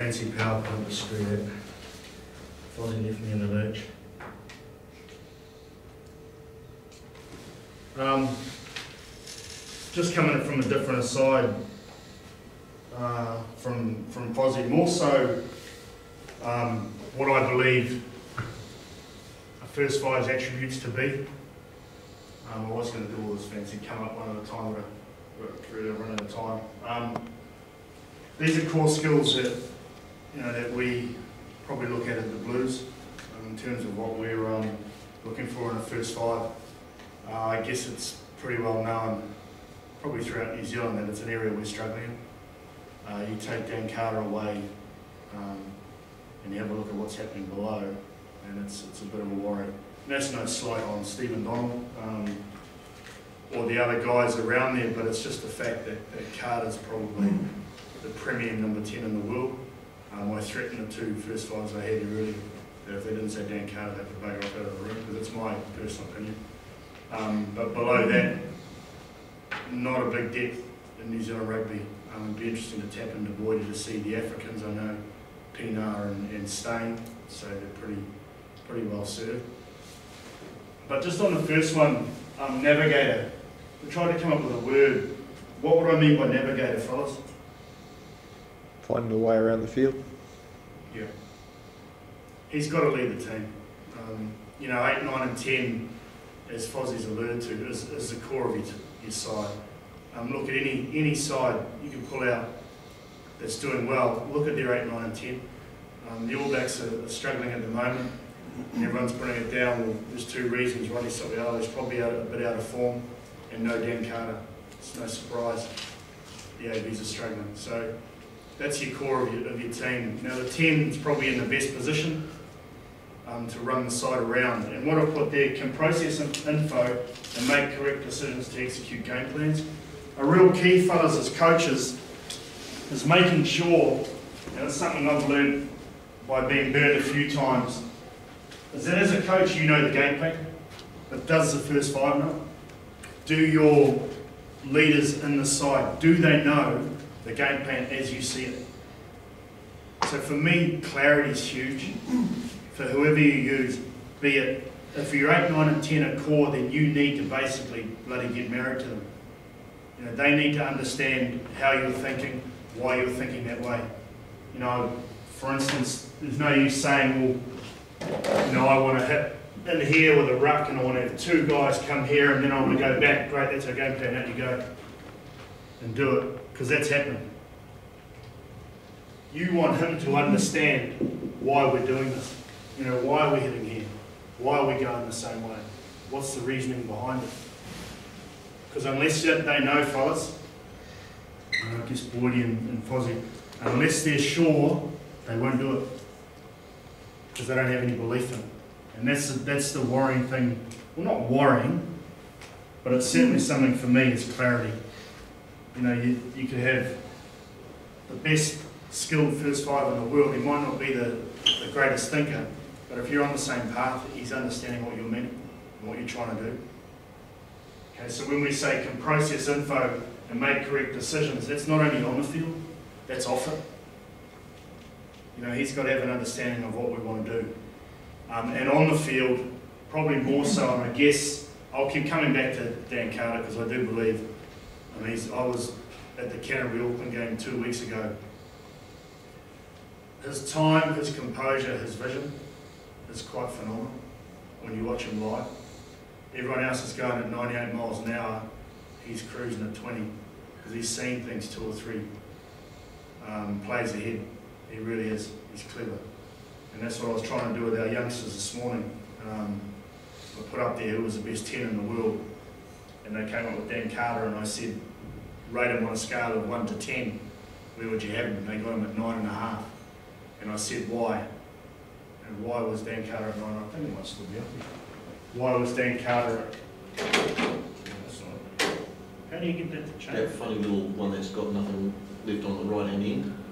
Fancy power plant to screw that. Fozzie left me in the lurch. Just coming from a different side from Fozzie, more so what I believe a first five's attributes to be. I was going to do all this fancy come up one at a time, but we're running out of time. These are core skills that that we probably look at the Blues in terms of what we're looking for in a first five. I guess it's pretty well known, probably throughout New Zealand, that it's an area we're struggling in. You take Dan Carter away and you have a look at what's happening below, and it's a bit of a worry. And that's no slight on Stephen Donald or the other guys around there, but it's just the fact that Carter's probably the premier number 10 in the world. I threatened the two first fives I had here earlier, that if they didn't say Dan Carter, they could bugger off out of the room, because it's my personal opinion. But below that, not a big depth in New Zealand rugby. It'd be interesting to tap into Boydie to see the Africans. I know Pinar and Stain, so they're pretty well served. But just on the first one, navigator. We tried to come up with a word. What would I mean by navigator, fellas? Finding a way around the field. Yeah. He's got to lead the team. 8, 9 and 10, as Fozzie's alluded to, is the core of your side. Look at any side you can pull out that's doing well. Look at their 8, 9 and 10. The All Blacks are struggling at the moment. Everyone's putting it down. Well, there's two reasons. Ronnie Sobiala's probably a bit out of form, and no Dan Carter. It's no surprise the ABs are struggling. So that's your core of your team. Now the 10 is probably in the best position to run the side around. And what I've put there, can process info and make correct decisions to execute game plans. A real key, fellas, as coaches, is making sure, and it's something I've learned by being burnt a few times, is that as a coach you know the game plan, but does the first five know? Do your leaders in the side, do they know the game plan as you see it? So for me, clarity is huge. For whoever you use, be it, if you're 8, 9 and 10 at core, then you need to basically bloody get married to them. They need to understand how you're thinking, why you're thinking that way. For instance, there's no use saying, well, I want to hit in here with a ruck and I want to have two guys come here and then I want to go back. Great, that's our game plan, out you go. And do it, because that's happening. You want him to understand why we're doing this. Why are we hitting here? Why are we going the same way? What's the reasoning behind it? Because unless they know, fellas, I guess Boydie and Fozzie, unless they're sure, they won't do it. Because they don't have any belief in it. And that's the worrying thing. Well, not worrying, but it's certainly something for me is clarity. You could have the best skilled first five in the world. He might not be the greatest thinker, but if you're on the same path, he's understanding what you're meaning and what you're trying to do. Okay, so when we say can process info and make correct decisions, that's not only on the field, that's off it. He's got to have an understanding of what we want to do. And on the field, probably more so, and I guess I'll keep coming back to Dan Carter because I do believe, I was at the Canterbury Auckland game 2 weeks ago. His time, his composure, his vision is quite phenomenal when you watch him live. Everyone else is going at 98 miles an hour, he's cruising at 20 because he's seen things 2 or 3 plays ahead. He really is. He's clever. And that's what I was trying to do with our youngsters this morning. I put up there who was the best 10 in the world, and they came up with Dan Carter, and I said, rate him on a scale of 1 to 10. Where would you have him? And they got him at 9.5. And I said, why? And why was Dan Carter at 9? I think he might still be up there. Why was Dan Carter at... How do you get that to change? That funny little one that's got nothing left on the right hand end.